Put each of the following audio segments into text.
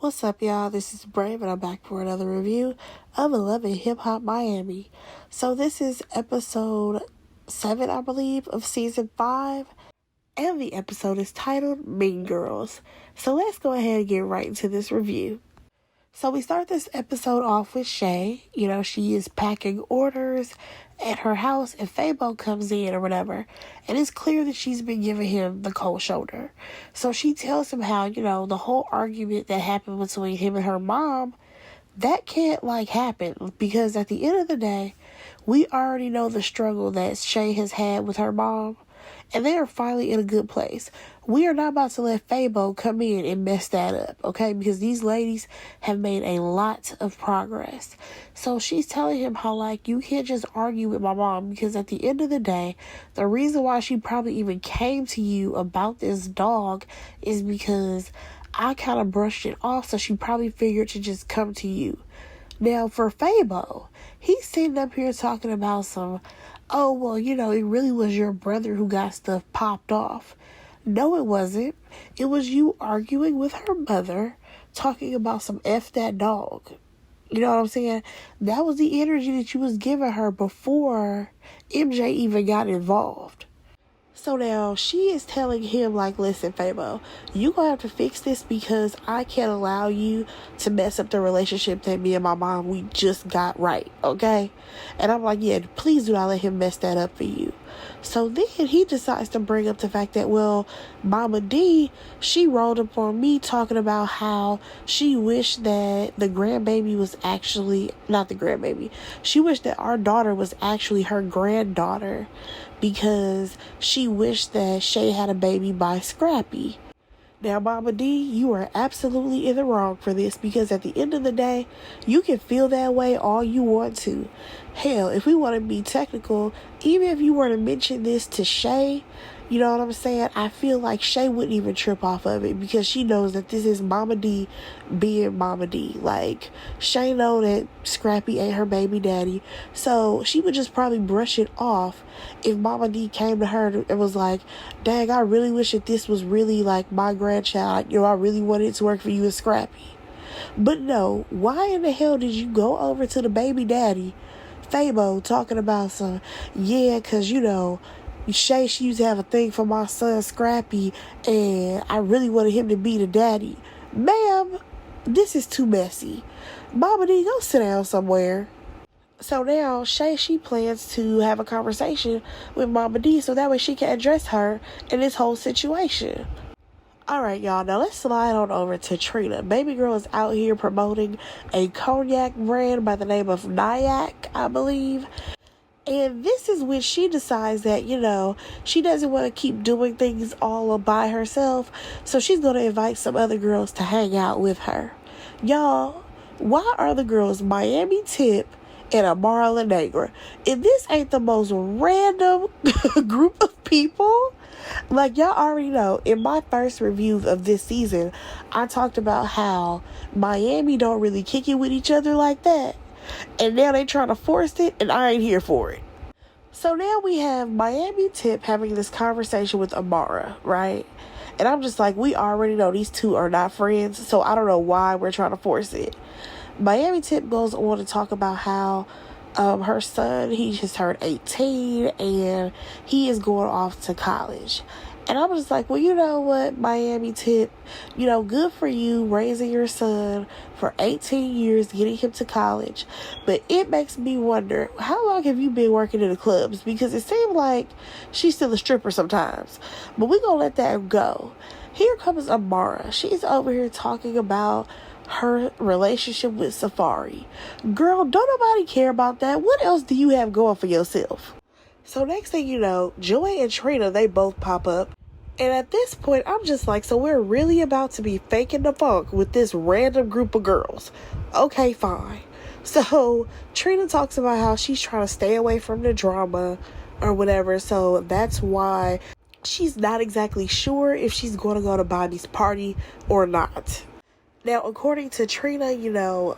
What's up, y'all? This is Brave, and I'm back for another review of 11 Hip Hop Miami. So this is episode 7, I believe, of season 5, and the episode is titled Mean Girls. So let's go ahead and get right into this review. So we start this episode off with Shay. She is packing orders at her house, and Fabo comes in or whatever, and it's clear that she's been giving him the cold shoulder. So she tells him how, the whole argument that happened between him and her mom, that can't, happen, because at the end of the day, we already know the struggle that Shay has had with her mom, and they are finally in a good place. We are not about to let Fabo come in and mess that up, okay? Because these ladies have made a lot of progress. So she's telling him how, you can't just argue with my mom, because at the end of the day, the reason why she probably even came to you about this dog is because I kind of brushed it off, so she probably figured to just come to you. Now, for Fabo, he's sitting up here talking about some, oh, well, it really was your brother who got stuff popped off. No, it wasn't. It was you arguing with her mother, talking about some F that dog. You know what I'm saying? That was the energy that you was giving her before MJ even got involved. So now she is telling him, listen, Fabo, you gonna have to fix this because I can't allow you to mess up the relationship that me and my mom, we just got right, okay? And I'm like, yeah, please do not let him mess that up for you. So then he decides to bring up the fact that, well, Mama D, she rolled up on me talking about how she wished that the grandbaby was actually, not the grandbaby, she wished that our daughter was actually her granddaughter because she wished that Shay had a baby by Scrappy. Now, Mama D, you are absolutely in the wrong for this, because at the end of the day, you can feel that way all you want to. Hell, if we want to be technical, even if you were to mention this to Shay, you know what I'm saying? I feel like Shay wouldn't even trip off of it because she knows that this is Mama D being Mama D. Shay know that Scrappy ain't her baby daddy, so she would just probably brush it off if Mama D came to her and was like, dang, I really wish that this was really my grandchild. I really wanted it to work for you and Scrappy. But no, why in the hell did you go over to the baby daddy, Fabo, talking about some, yeah, because, Shay, she used to have a thing for my son Scrappy, and I really wanted him to be the daddy. Ma'am, this is too messy. Mama D, go sit down somewhere. So now Shay, she plans to have a conversation with Mama D so that way she can address her in this whole situation. Alright, y'all, now let's slide on over to Trina. Baby girl is out here promoting a cognac brand by the name of Nyack, I believe. And this is when she decides that, she doesn't want to keep doing things all by herself. So she's going to invite some other girls to hang out with her. Y'all, why are the girls Miami Tip and Amara La Negra? If this ain't the most random group of people, y'all already know, in my first review of this season, I talked about how Miami don't really kick it with each other like that. And now they trying to force it, and I ain't here for it. So now we have Miami Tip having this conversation with Amara, right? And I'm just like, we already know these two are not friends, so I don't know why we're trying to force it. Miami Tip goes on to talk about how her son, he just turned 18, and he is going off to college. And I'm just like, well, you know what, Miami Tip, good for you raising your son for 18 years, getting him to college. But it makes me wonder, how long have you been working in the clubs? Because it seems like she's still a stripper sometimes. But we're going to let that go. Here comes Amara. She's over here talking about her relationship with Safari. Girl, don't nobody care about that. What else do you have going for yourself? So next thing you know, Joy and Trina, they both pop up. And at this point, I'm just like, so we're really about to be faking the funk with this random group of girls. Okay, fine. So Trina talks about how she's trying to stay away from the drama or whatever. So that's why she's not exactly sure if she's going to go to Bobby's party or not. Now, according to Trina,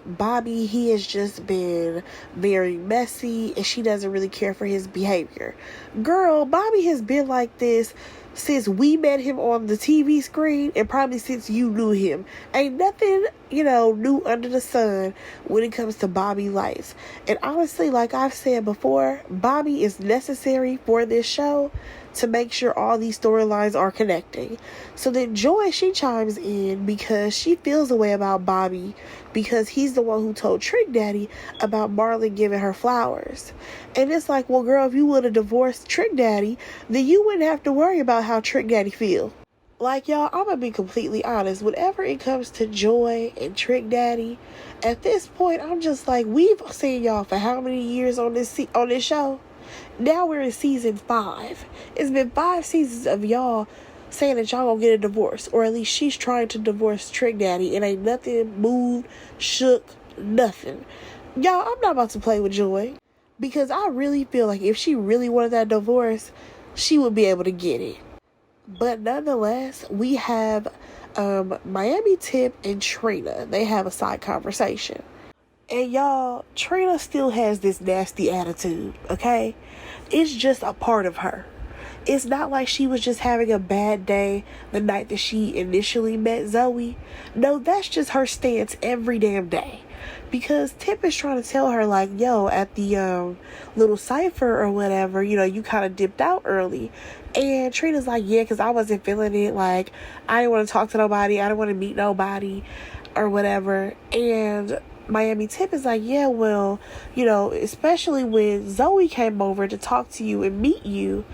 Bobby, he has just been very messy and she doesn't really care for his behavior. Girl, Bobby has been like this since we met him on the TV screen and probably since you knew him. Ain't nothing, new under the sun when it comes to Bobby life. And honestly, like I've said before, Bobby is necessary for this show to make sure all these storylines are connecting. So then Joy, she chimes in because she feels a way about Bobby because he's the one who told Trick Daddy about Marlon giving her flowers. And it's like, well, girl, if you would have divorced Trick Daddy, then you wouldn't have to worry about how Trick Daddy feel. Like, y'all, I'm gonna be completely honest. Whenever it comes to Joy and Trick Daddy, at this point, I'm just like, we've seen y'all for how many years on this show? Now we're in season 5. It's been 5 seasons of y'all saying that y'all gonna get a divorce, or at least she's trying to divorce Trick Daddy, and ain't nothing moved, shook, nothing. Y'all, I'm not about to play with Joy, because I really feel like if she really wanted that divorce, she would be able to get it. But nonetheless, we have Miami Tip and Trina. They have a side conversation. And y'all, Trina still has this nasty attitude, okay? It's just a part of her. It's not like she was just having a bad day the night that she initially met Zoe. No, that's just her stance every damn day. Because Tip is trying to tell her, like, yo, at the little cipher or whatever, you kind of dipped out early. And Trina's like, yeah, because I wasn't feeling it. Like, I didn't want to talk to nobody. I didn't want to meet nobody or whatever. And Miami Tip is like, yeah, well, especially when Zoe came over to talk to you and meet you.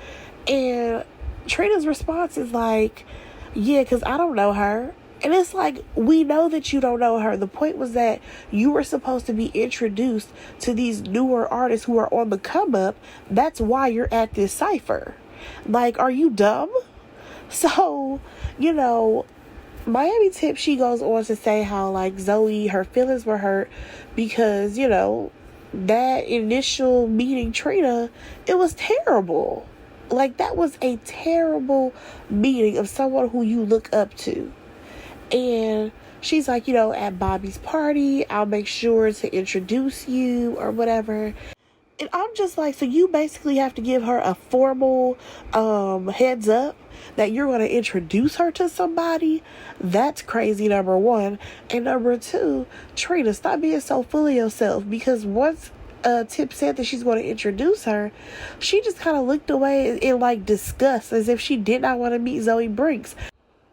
And Trina's response is like, yeah, because I don't know her. And it's like, we know that you don't know her. The point was that you were supposed to be introduced to these newer artists who are on the come up. That's why you're at this cipher. Like, are you dumb? So, Miami Tip, she goes on to say how, like, Zoe, her feelings were hurt because, that initial meeting Trina, it was terrible. Like, that was a terrible meeting of someone who you look up to. And she's like, at Bobby's party, I'll make sure to introduce you or whatever. And I'm just like, so you basically have to give her a formal heads up that you're going to introduce her to somebody? That's crazy, number one. And number two, Trina, stop being so full of yourself, because once Tip said that she's going to introduce her, she just kind of looked away in like disgust, as if she did not want to meet Zoe Brinks.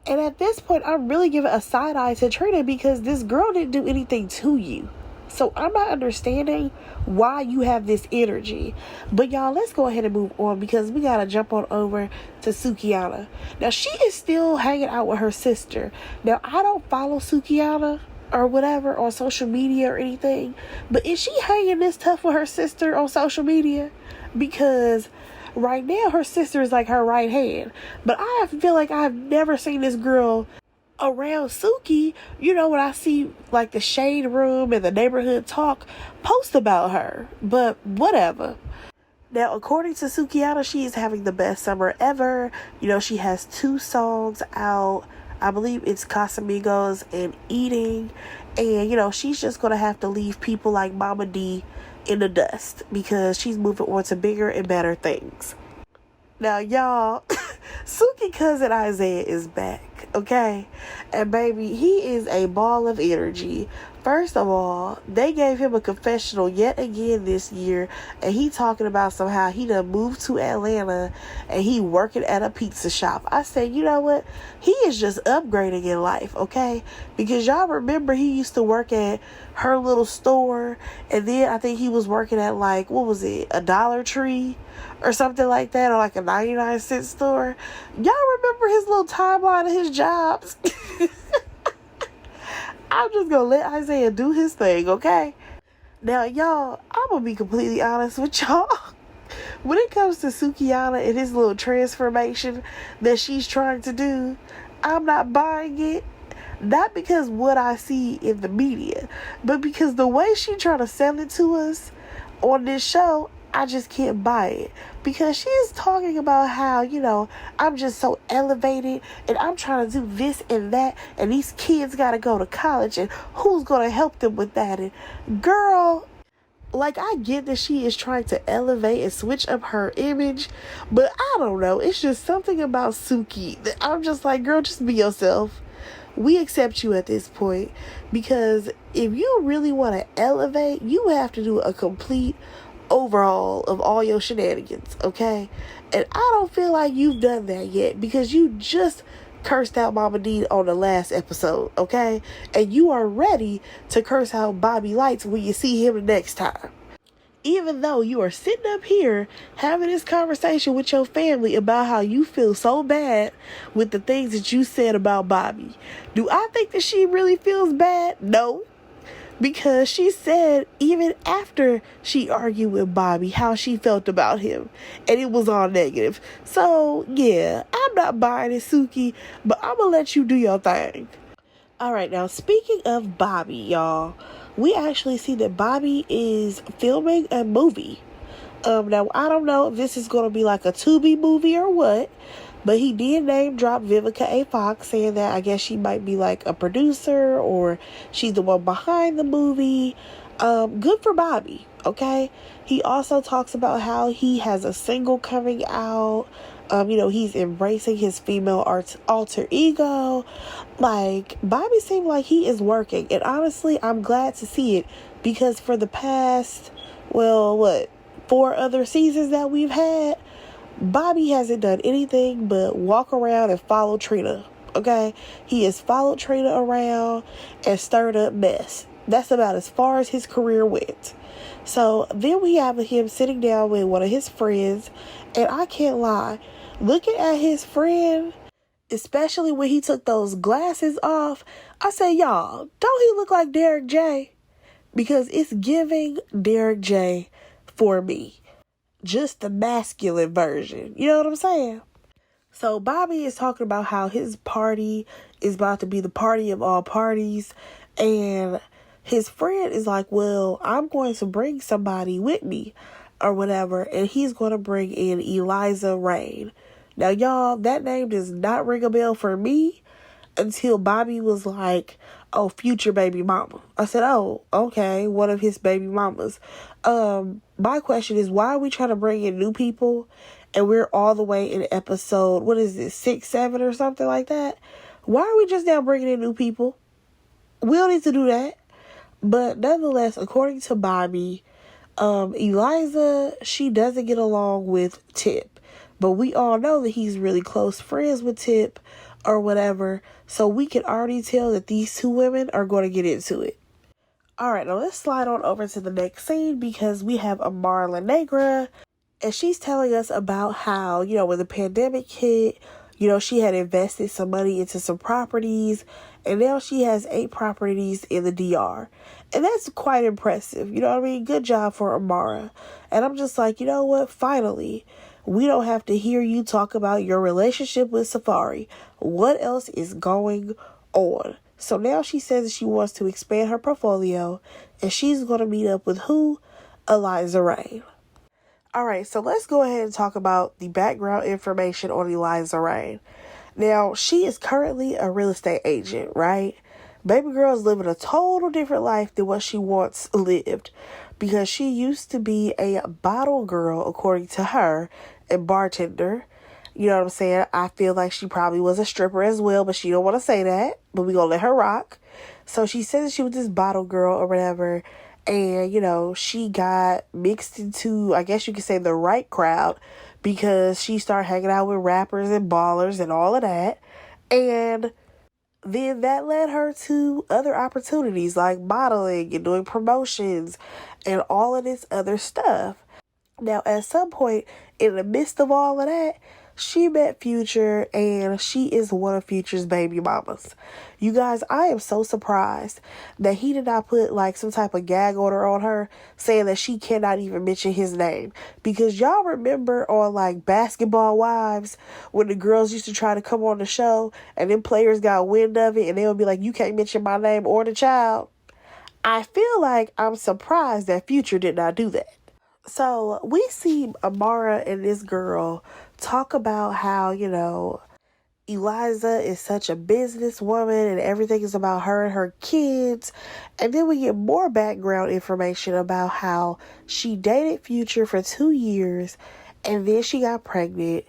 And at this point, I'm really giving a side eye to Trina because this girl didn't do anything to you. So I'm not understanding why you have this energy. But y'all, let's go ahead and move on because we got to jump on over to Sukiyana. Now, she is still hanging out with her sister. Now, I don't follow Sukiyana or whatever on social media or anything. But is she hanging this tough with her sister on social media? Because right now, her sister is like her right hand. But I feel like I've never seen this girl around Suki, when I see like the Shade Room and the Neighborhood Talk post about her. But whatever. Now, according to Sukiyana, she is having the best summer ever. She has 2 songs out. I believe it's Casamigos and Eating. And, she's just going to have to leave people like Mama D in the dust because she's moving on to bigger and better things. Now, y'all, Suki cousin Isaiah is back, okay? And baby, he is a ball of energy. First of all, they gave him a confessional yet again this year, and he talking about somehow he done moved to Atlanta and he working at a pizza shop. I said, you know what? He is just upgrading in life, okay? Because y'all remember he used to work at her little store, and then I think he was working at like, what was it, a Dollar Tree or something like that, or like a 99-cent store. Y'all remember his little timeline of his jobs? I'm just gonna let Isaiah do his thing, okay? Now, y'all, I'm gonna be completely honest with y'all. When it comes to Sukiyana and his little transformation that she's trying to do, I'm not buying it. Not because what I see in the media, but because the way she trying to sell it to us on this show, I just can't buy it. Because she's talking about how, I'm just so elevated and I'm trying to do this and that, and these kids got to go to college and who's going to help them with that? And girl, Like, I get that she is trying to elevate and switch up her image, but I don't know. It's just something about Suki that I'm just like, girl, just be yourself. We accept you at this point, because if you really want to elevate, you have to do a complete overhaul of all your shenanigans, okay? And I don't feel like you've done that yet, because you just cursed out Mama D on the last episode, okay? And you are ready to curse out Bobby Lights when you see him the next time. Even though you are sitting up here having this conversation with your family about how you feel so bad with the things that you said about Bobby. Do I think that she really feels bad? No. Because she said even after she argued with Bobby how she felt about him. And it was all negative. So, yeah, I'm not buying it, Suki. But I'm going to let you do your thing. Alright, now speaking of Bobby, y'all. We actually see that Bobby is filming a movie. Now, I don't know if this is going to be like a Tubi movie or what. But he did name drop Vivica A. Fox, saying that I guess she might be like a producer or she's the one behind the movie. Good for Bobby, okay? He also talks about how he has a single coming out. He's embracing his female alter ego. Like, Bobby seemed like he is working. And honestly, I'm glad to see it. Because for the past, 4 other seasons that we've had, Bobby hasn't done anything but walk around and follow Trina, okay? He has followed Trina around and stirred up mess. That's about as far as his career went. So then we have him sitting down with one of his friends, and I can't lie, looking at his friend, especially when he took those glasses off, I say, y'all, don't he look like Derek J? Because it's giving Derek J for me. Just the masculine version. You know what I'm saying? So Bobby is talking about how his party is about to be the party of all parties. And his friend is like, well, I'm going to bring somebody with me or whatever. And he's going to bring in Eliza Rain. Now, y'all, that name does not ring a bell for me until Bobby was like, oh, future baby mama. I said, oh, okay, one of his baby mamas. My question is, why are we trying to bring in new people and we're all the way in episode, 6, 7 or something like that? Why are we just now bringing in new people? We don't need to do that. But nonetheless, according to Bobby, Eliza, she doesn't get along with Tip. But we all know that he's really close friends with Tip or whatever. So we can already tell that these two women are going to get into it. Alright, now let's slide on over to the next scene because we have Amara La Negra. And she's telling us about how, when the pandemic hit, she had invested some money into some properties. And now she has 8 properties in the DR. And that's quite impressive. You know what I mean? Good job for Amara. And I'm just like, you know what? Finally, we don't have to hear you talk about your relationship with Safari. What else is going on? So now she says that she wants to expand her portfolio. And she's going to meet up with who? Eliza Rain. Alright, so let's go ahead and talk about the background information on Eliza Rain. Now, she is currently a real estate agent, right? Baby girl is living a total different life than what she once lived. Because she used to be a bottle girl, according to her, and bartender. You know what I'm saying? I feel like she probably was a stripper as well, but she don't want to say that. But we gonna let her rock. So she says she was this bottle girl or whatever. And, she got mixed into, I guess you could say, the right crowd. Because she started hanging out with rappers and ballers and all of that. And then that led her to other opportunities like modeling and doing promotions and all of this other stuff. Now, at some point in the midst of all of that, she met Future, and she is one of Future's baby mamas. You guys, I am so surprised that he did not put like some type of gag order on her saying that she cannot even mention his name. Because y'all remember on like Basketball Wives when the girls used to try to come on the show and then players got wind of it and they would be like, you can't mention my name or the child. I feel like I'm surprised that Future did not do that. So we see Amara and this girl talk about how, Eliza is such a businesswoman and everything is about her and her kids. And then we get more background information about how she dated Future for 2 years and then she got pregnant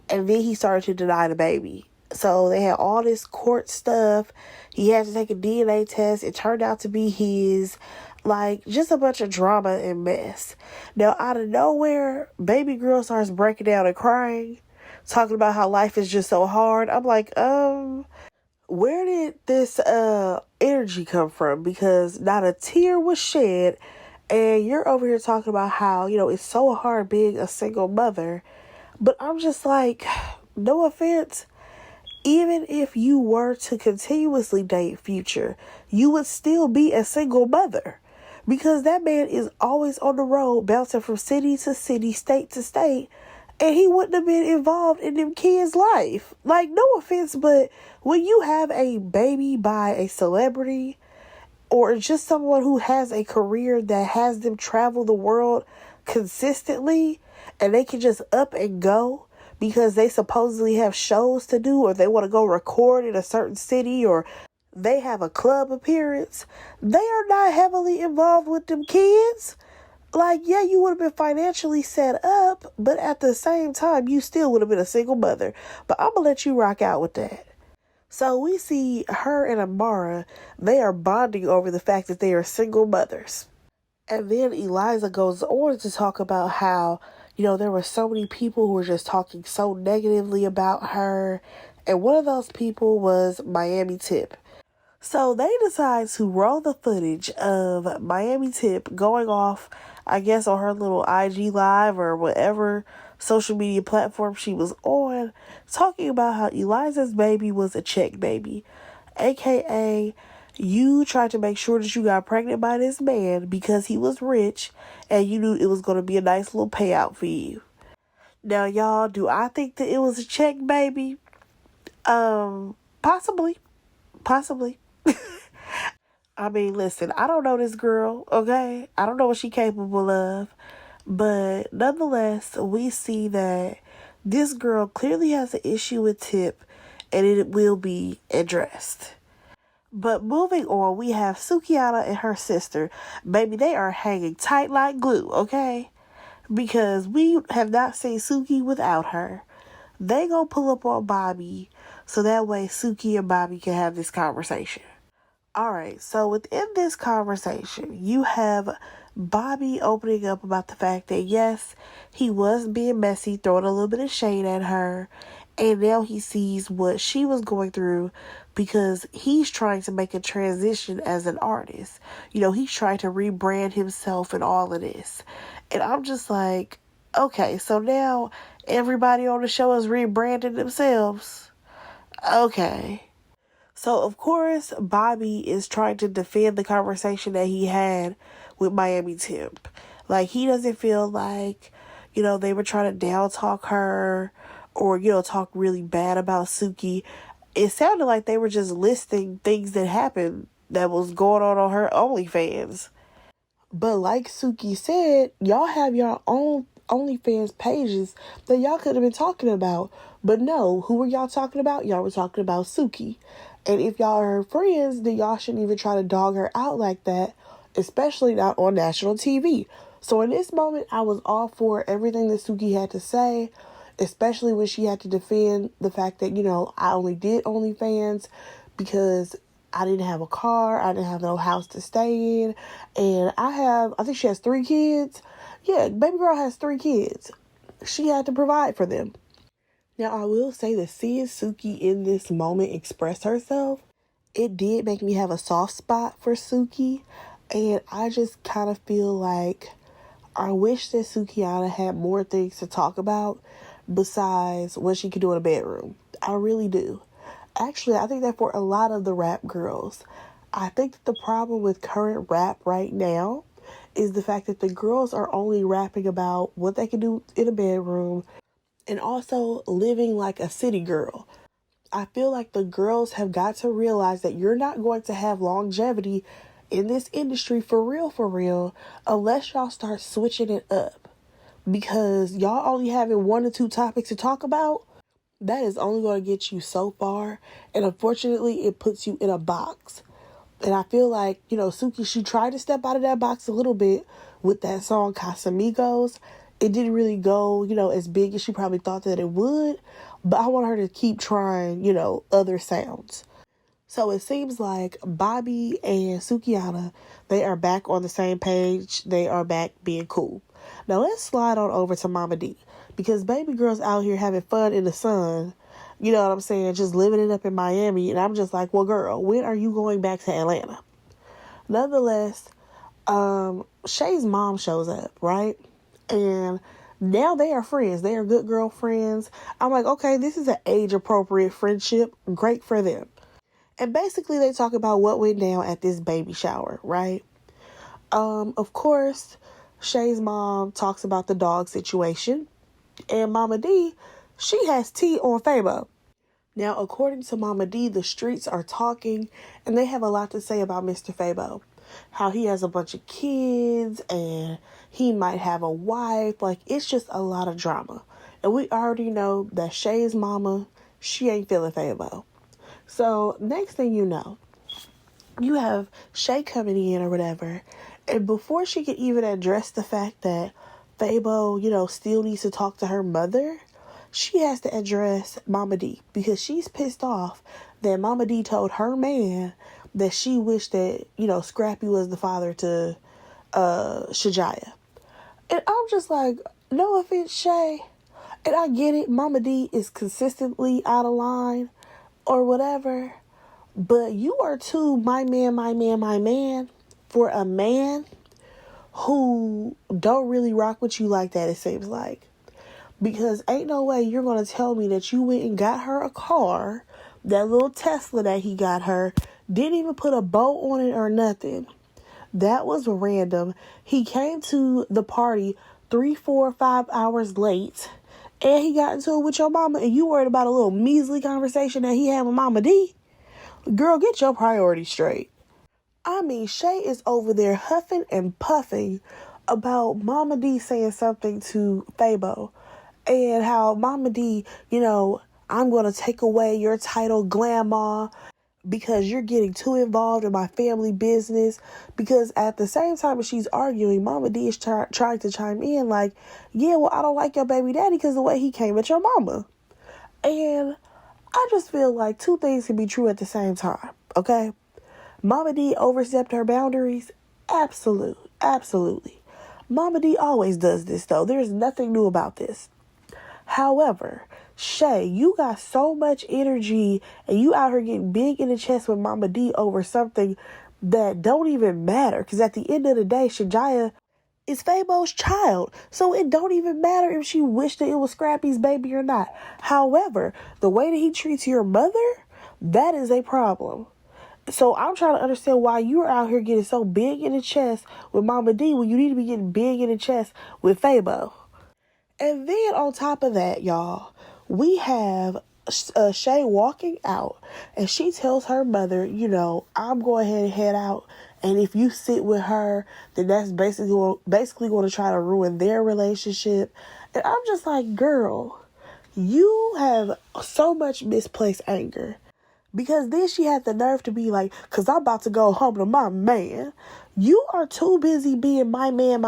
and then he started to deny the baby. So they had all this court stuff. He had to take a DNA test. It turned out to be his. Like, just a bunch of drama and mess. Now, out of nowhere, baby girl starts breaking down and crying, talking about how life is just so hard. I'm like, where did this energy come from? Because not a tear was shed, and you're over here talking about how, it's so hard being a single mother. But I'm just like, no offense, even if you were to continuously date Future, you would still be a single mother. Because that man is always on the road, bouncing from city to city, state to state, and he wouldn't have been involved in them kids' life. Like, no offense, but when you have a baby by a celebrity or just someone who has a career that has them travel the world consistently and they can just up and go because they supposedly have shows to do or they want to go record in a certain city or they have a club appearance, they are not heavily involved with them kids. Like, yeah, you would have been financially set up, but at the same time, you still would have been a single mother. But I'm going to let you rock out with that. So we see her and Amara, they are bonding over the fact that they are single mothers. And then Eliza goes on to talk about how, there were so many people who were just talking so negatively about her. And one of those people was Miami Tip. So they decide to roll the footage of Miami Tip going off, I guess, on her little IG Live or whatever social media platform she was on, talking about how Eliza's baby was a check baby. AKA, you tried to make sure that you got pregnant by this man because he was rich and you knew it was going to be a nice little payout for you. Now, y'all, do I think that it was a check baby? Possibly. I mean, listen, I don't know this girl, okay? I don't know what she's capable of. But nonetheless, we see that this girl clearly has an issue with Tip and it will be addressed. But moving on, we have Sukiana and her sister. Baby, they are hanging tight like glue, okay? Because we have not seen Suki without her. They gonna pull up on Bobby so that way Suki and Bobby can have this conversation. Alright, so within this conversation, you have Bobby opening up about the fact that yes, he was being messy, throwing a little bit of shade at her, and now he sees what she was going through because he's trying to make a transition as an artist. He's trying to rebrand himself and all of this. And I'm just like, okay, so now everybody on the show is rebranding themselves. Okay. So, of course, Bobby is trying to defend the conversation that he had with Miami Tip. Like, he doesn't feel like, they were trying to down talk her or, talk really bad about Suki. It sounded like they were just listing things that happened that was going on her OnlyFans. But like Suki said, y'all have your own OnlyFans pages that y'all could have been talking about. But no, who were y'all talking about? Y'all were talking about Suki. And if y'all are her friends, then y'all shouldn't even try to dog her out like that, especially not on national TV. So in this moment, I was all for everything that Suki had to say, especially when she had to defend the fact that, I only did OnlyFans because I didn't have a car, I didn't have no house to stay in, and I think she has 3 kids. Yeah, baby girl has 3 kids. She had to provide for them. Now, I will say that seeing Suki in this moment express herself, it did make me have a soft spot for Suki. And I just kind of feel like I wish that Sukiana had more things to talk about besides what she could do in a bedroom. I really do. Actually, I think that for a lot of the rap girls, I think that the problem with current rap right now is the fact that the girls are only rapping about what they can do in a bedroom and also living like a city girl. I feel like the girls have got to realize that you're not going to have longevity in this industry for real, unless y'all start switching it up. Because y'all only having 1 or 2 topics to talk about, that is only going to get you so far. And unfortunately, it puts you in a box. And I feel like, Suki, she tried to step out of that box a little bit with that song Casamigos. It didn't really go, as big as she probably thought that it would. But I want her to keep trying, other sounds. So it seems like Bobby and Sukiana, they are back on the same page. They are back being cool. Now let's slide on over to Mama D. Because baby girl's out here having fun in the sun. You know what I'm saying? Just living it up in Miami. And I'm just like, well, girl, when are you going back to Atlanta? Nonetheless, Shay's mom shows up, right? And now they are friends. They are good girlfriends. I'm like, okay, this is an age-appropriate friendship. Great for them. And basically, they talk about what went down at this baby shower, right? Of course, Shay's mom talks about the dog situation. And Mama D, she has tea on Fabo. Now, according to Mama D, the streets are talking, and they have a lot to say about Mr. Fabo. How he has a bunch of kids, and he might have a wife. Like, it's just a lot of drama. And we already know that Shay's mama, she ain't feeling Fabo. So, next thing you know, you have Shay coming in or whatever, and before she can even address the fact that Fabo, still needs to talk to her mother, she has to address Mama D because she's pissed off that Mama D told her man that she wished that, Scrappy was the father to Shajaya. And I'm just like, no offense, Shay. And I get it, Mama D is consistently out of line or whatever, but you are too my man for a man who don't really rock with you like that, it seems like. Because ain't no way you're going to tell me that you went and got her a car, that little Tesla that he got her, didn't even put a bow on it or nothing. That was random. He came to the party 3, 4, 5 hours late, and he got into it with your mama, and you worried about a little measly conversation that he had with Mama D? Girl, get your priorities straight. I mean, Shay is over there huffing and puffing about Mama D saying something to Fabo. And how Mama D, I'm going to take away your title, Grandma, because you're getting too involved in my family business. Because at the same time as she's arguing, Mama D is trying to chime in like, yeah, well, I don't like your baby daddy because the way he came at your mama. And I just feel like two things can be true at the same time, okay? Mama D overstepped her boundaries? Absolutely. Mama D always does this, though. There's nothing new about this. However, Shay, you got so much energy and you out here getting big in the chest with Mama D over something that don't even matter. Because at the end of the day, Shajaya is Fabo's child. So it don't even matter if she wished that it was Scrappy's baby or not. However, the way that he treats your mother, that is a problem. So I'm trying to understand why you're out here getting so big in the chest with Mama D when you need to be getting big in the chest with Fabo. And then on top of that, y'all, we have Shay walking out, and she tells her mother, I'm going ahead and head out, and if you sit with her, then that's basically going to try to ruin their relationship. And I'm just like, girl, you have so much misplaced anger. Because then she had the nerve to be like, because I'm about to go home to my man. You are too busy being my man.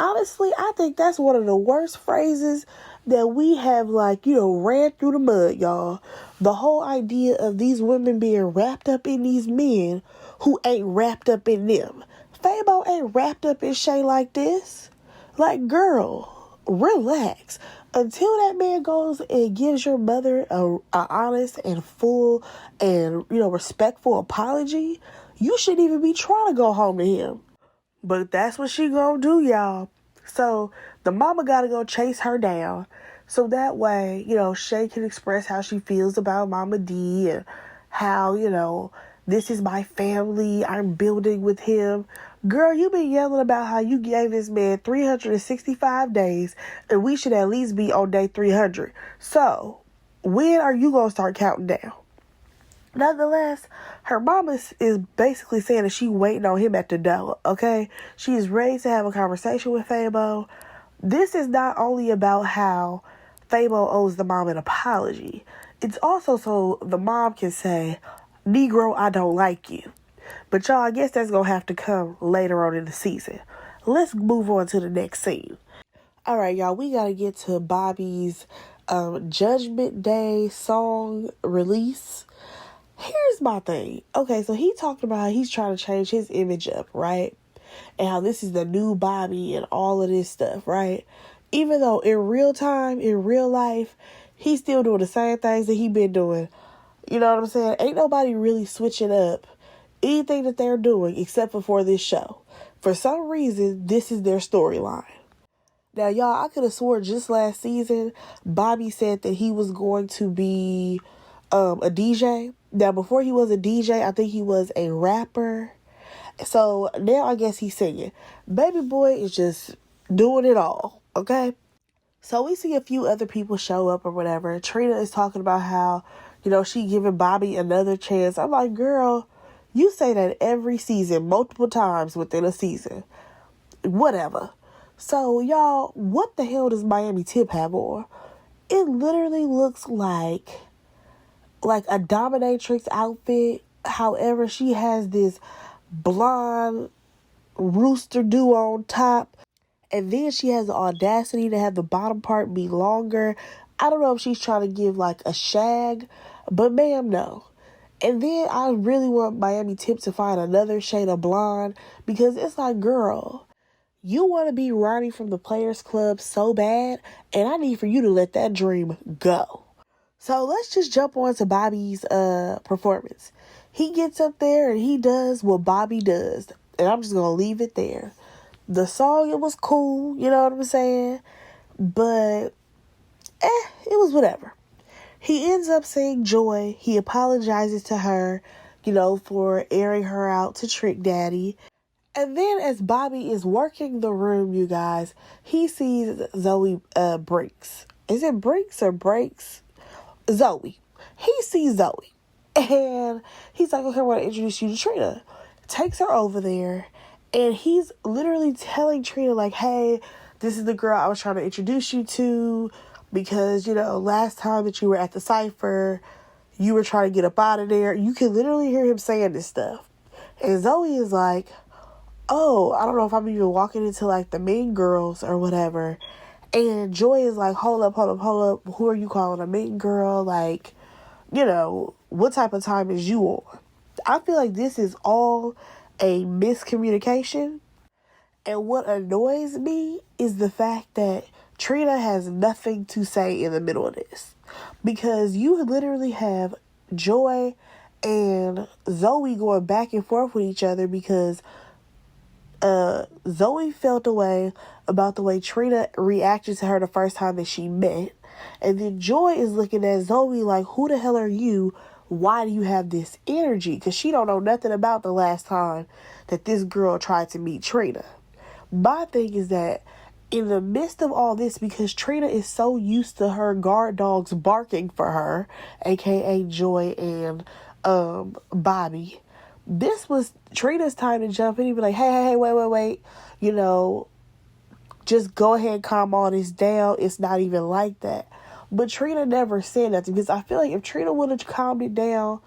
Honestly, I think that's one of the worst phrases that we have, ran through the mud, y'all. The whole idea of these women being wrapped up in these men who ain't wrapped up in them. Fabo ain't wrapped up in Shay like this. Like, girl, relax. Until that man goes and gives your mother a honest and full and, respectful apology, you shouldn't even be trying to go home to him. But that's what she gonna do, y'all. So the mama gotta go chase her down. So that way, Shay can express how she feels about Mama D and how, this is my family. I'm building with him. Girl, you been yelling about how you gave this man 365 days and we should at least be on day 300. So when are you gonna start counting down? Nonetheless, her mama is basically saying that she waiting on him at the door, okay? She is ready to have a conversation with Fabo. This is not only about how Fabo owes the mom an apology. It's also so the mom can say, Negro, I don't like you. But y'all, I guess that's going to have to come later on in the season. Let's move on to the next scene. All right, y'all, we got to get to Bobby's Judgment Day song release. Here's my thing. Okay, so he talked about how he's trying to change his image up, right? And how this is the new Bobby and all of this stuff, right? Even though in real time, in real life, he's still doing the same things that he been doing. You know what I'm saying? Ain't nobody really switching up anything that they're doing except for this show. For some reason, this is their storyline. Now, y'all, I could have sworn just last season, Bobby said that he was going to be a DJ. Now, before he was a DJ, I think he was a rapper. So now I guess he's singing. Baby boy is just doing it all, okay? So we see a few other people show up or whatever. Trina is talking about how, she giving Bobby another chance. I'm like, girl, you say that every season, multiple times within a season. Whatever. So, y'all, what the hell does Miami Tip have on? It literally looks like a dominatrix outfit. However, she has this blonde rooster do on top. And then she has the audacity to have the bottom part be longer. I don't know if she's trying to give a shag. But ma'am, no. And then I really want Miami Tip to find another shade of blonde. Because it's like, girl, you want to be Ronnie from the Players Club so bad, and I need for you to let that dream go. So let's just jump on to Bobby's performance. He gets up there and he does what Bobby does. And I'm just going to leave it there. The song, it was cool, you know what I'm saying? But, it was whatever. He ends up saying Joy. He apologizes to her, for airing her out to Trick Daddy. And then as Bobby is working the room, you guys, he sees Zoe Brinks. Is it Brinks or Breaks? Zoe. He sees Zoe. And he's like, okay, I want to introduce you to Trina. Takes her over there. And he's literally telling Trina, hey, this is the girl I was trying to introduce you to. Because, last time that you were at the Cypher, you were trying to get up out of there. You can literally hear him saying this stuff. And Zoe is like, oh, I don't know if I'm even walking into the Mean Girls or whatever. And Joy is like, hold up. Who are you calling a mean girl? What type of time is you on? I feel like this is all a miscommunication. And what annoys me is the fact that Trina has nothing to say in the middle of this. Because you literally have Joy and Zoe going back and forth with each other because Zoe felt a way about the way Trina reacted to her the first time that she met. And then Joy is looking at Zoe like, who the hell are you? Why do you have this energy? Because she don't know nothing about the last time that this girl tried to meet Trina. My thing is that in the midst of all this, because Trina is so used to her guard dogs barking for her, aka Joy and Bobby, this was Trina's time to jump in and be like, hey, wait. Just go ahead and calm all this down. It's not even like that. But Trina never said nothing because I feel like if Trina would have calmed it down,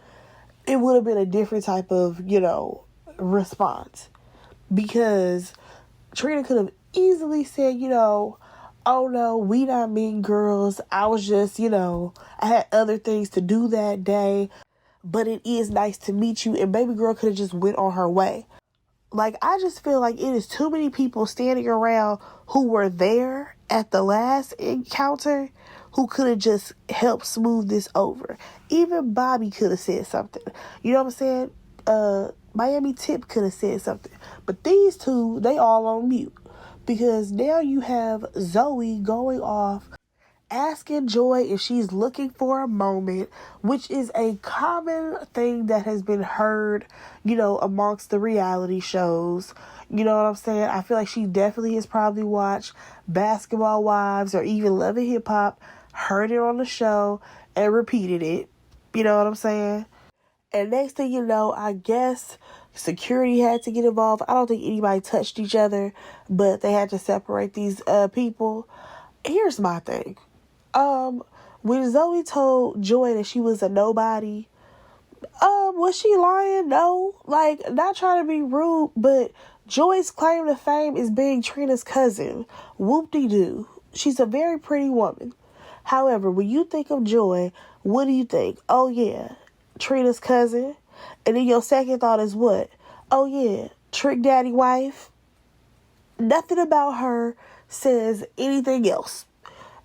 it would have been a different type of, response. Because Trina could have easily said, oh no, we not mean girls. I was just, I had other things to do that day. But it is nice to meet you. And baby girl could have just went on her way. I just feel like it is too many people standing around who were there at the last encounter who could have just helped smooth this over. Even Bobby could have said something. You know what I'm saying? Miami Tip could have said something. But these two, they all on mute. Because now you have Zoe going off asking Joy if she's looking for a moment, which is a common thing that has been heard, amongst the reality shows. You know what I'm saying? I feel like she definitely has probably watched Basketball Wives or even Love and Hip Hop, heard it on the show, and repeated it. You know what I'm saying? And next thing you know, I guess security had to get involved. I don't think anybody touched each other, but they had to separate these people. Here's my thing. Um, when Zoe told Joy that she was a nobody, was she lying? No. Like, not trying to be rude, but Joy's claim to fame is being Trina's cousin. Whoop-de-doo. She's a very pretty woman. However, when you think of Joy, what do you think? Oh, yeah, Trina's cousin. And then your second thought is what? Oh, yeah, Trick Daddy wife. Nothing about her says anything else.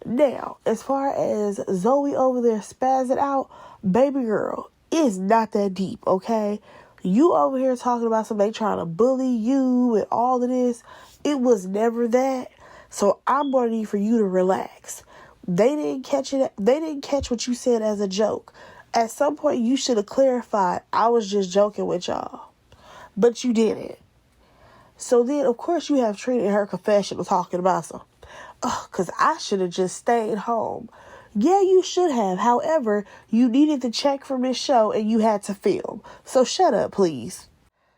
Now, as far as Zoe over there spazzing out, baby girl, it's not that deep, okay? You over here talking about somebody trying to bully you and all of this. It was never that. So I'm going to need for you to relax. They didn't catch it. They didn't catch what you said as a joke. At some point, you should have clarified, I was just joking with y'all. But you didn't. So then, of course, you have Trina in her confessional talking about some. Oh, because I should have just stayed home. Yeah, you should have. However, you needed the check from this show and you had to film. So shut up, please.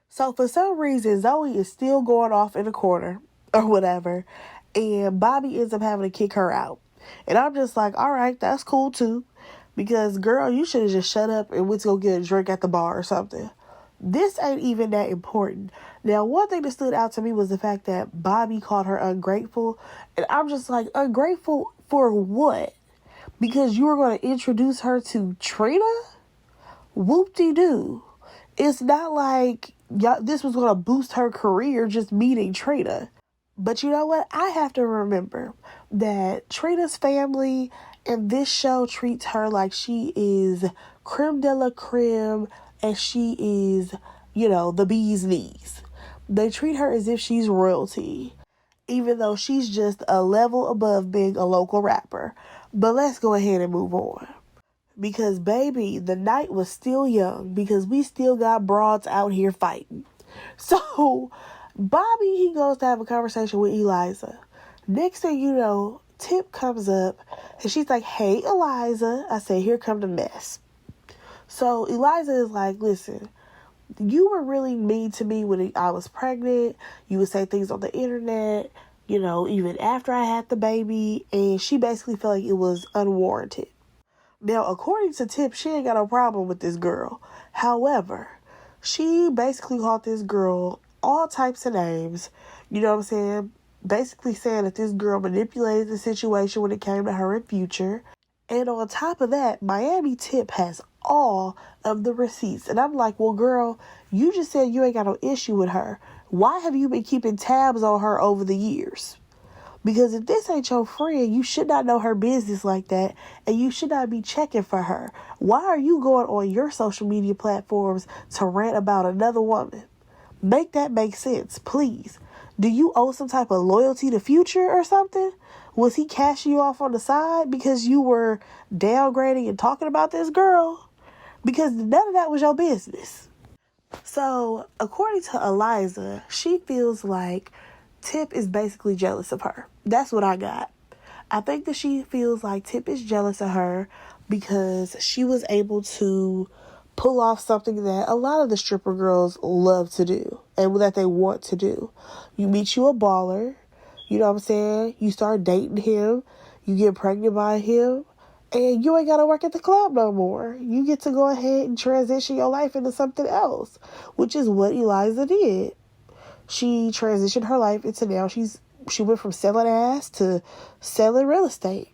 So for some reason, Zoe is still going off in the corner or whatever. And Bobby ends up having to kick her out. And I'm just like, all right, that's cool too. Because, girl, you should have just shut up and went to go get a drink at the bar or something. This ain't even that important. Now, one thing that stood out to me was the fact that Bobby called her ungrateful. And I'm just like, ungrateful for what? Because you were going to introduce her to Trina? Whoop-de-doo. It's not like this was going to boost her career just meeting Trina. But you know what? I have to remember that Trina's family and this show treats her like she is creme de la creme and she is, the bee's knees. They treat her as if she's royalty, even though she's just a level above being a local rapper. But let's go ahead and move on. Because, baby, the night was still young because we still got broads out here fighting. So, Bobby, he goes to have a conversation with Eliza. Next thing you know, Tip comes up and she's like, hey, Eliza. I say, here come the mess. So Eliza is like, listen, you were really mean to me when I was pregnant. You would say things on the internet, even after I had the baby. And she basically felt like it was unwarranted. Now, according to Tip, she ain't got no problem with this girl. However, she basically called this girl all types of names. You know what I'm saying? Basically saying that this girl manipulated the situation when it came to her in future. And on top of that, Miami Tip has all of the receipts. And I'm like, well, girl, you just said you ain't got no issue with her. Why have you been keeping tabs on her over the years? Because if this ain't your friend, you should not know her business like that. And you should not be checking for her. Why are you going on your social media platforms to rant about another woman? Make that make sense, please. Do you owe some type of loyalty to Future or something? Was he cashing you off on the side because you were downgrading and talking about this girl? Because none of that was your business. So, according to Eliza, she feels like Tip is basically jealous of her. That's what I got. I think that she feels like Tip is jealous of her because she was able to pull off something that a lot of the stripper girls love to do and that they want to do. You meet you a baller, you know what I'm saying? You start dating him, you get pregnant by him, and you ain't got to work at the club no more. You get to go ahead and transition your life into something else, which is what Eliza did. She transitioned her life into now she went from selling ass to selling real estate.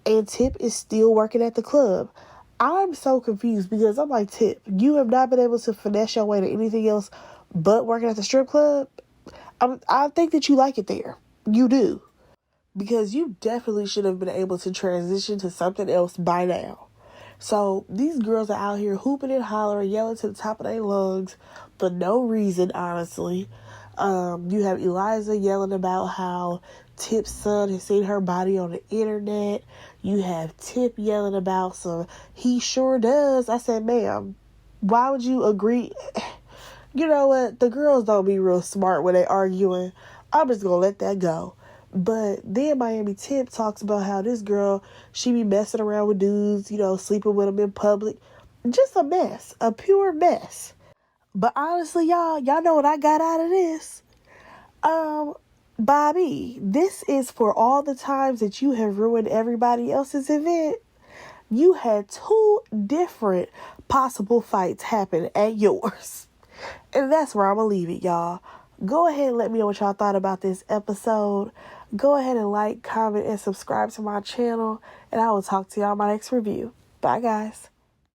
And Tip is still working at the club. I'm so confused because I'm like, Tip, you have not been able to finesse your way to anything else but working at the strip club? I think that you like it there. You do. Because you definitely should have been able to transition to something else by now. So these girls are out here hooping and hollering, yelling to the top of their lungs for no reason, honestly. You have Eliza yelling about how Tip's son has seen her body on the internet. You have Tip yelling about he sure does. I said, ma'am, why would you agree? You know what? The girls don't be real smart when they arguing. I'm just gonna let that go. But then Miami Tip talks about how this girl, she be messing around with dudes, sleeping with them in public. Just a mess. A pure mess. But honestly, y'all know what I got out of this. Bobby, this is for all the times that you have ruined everybody else's event. You had 2 different possible fights happen at yours. And that's where I'm going to leave it, y'all. Go ahead and let me know what y'all thought about this episode. Go ahead and like, comment, and subscribe to my channel. And I will talk to y'all in my next review. Bye, guys.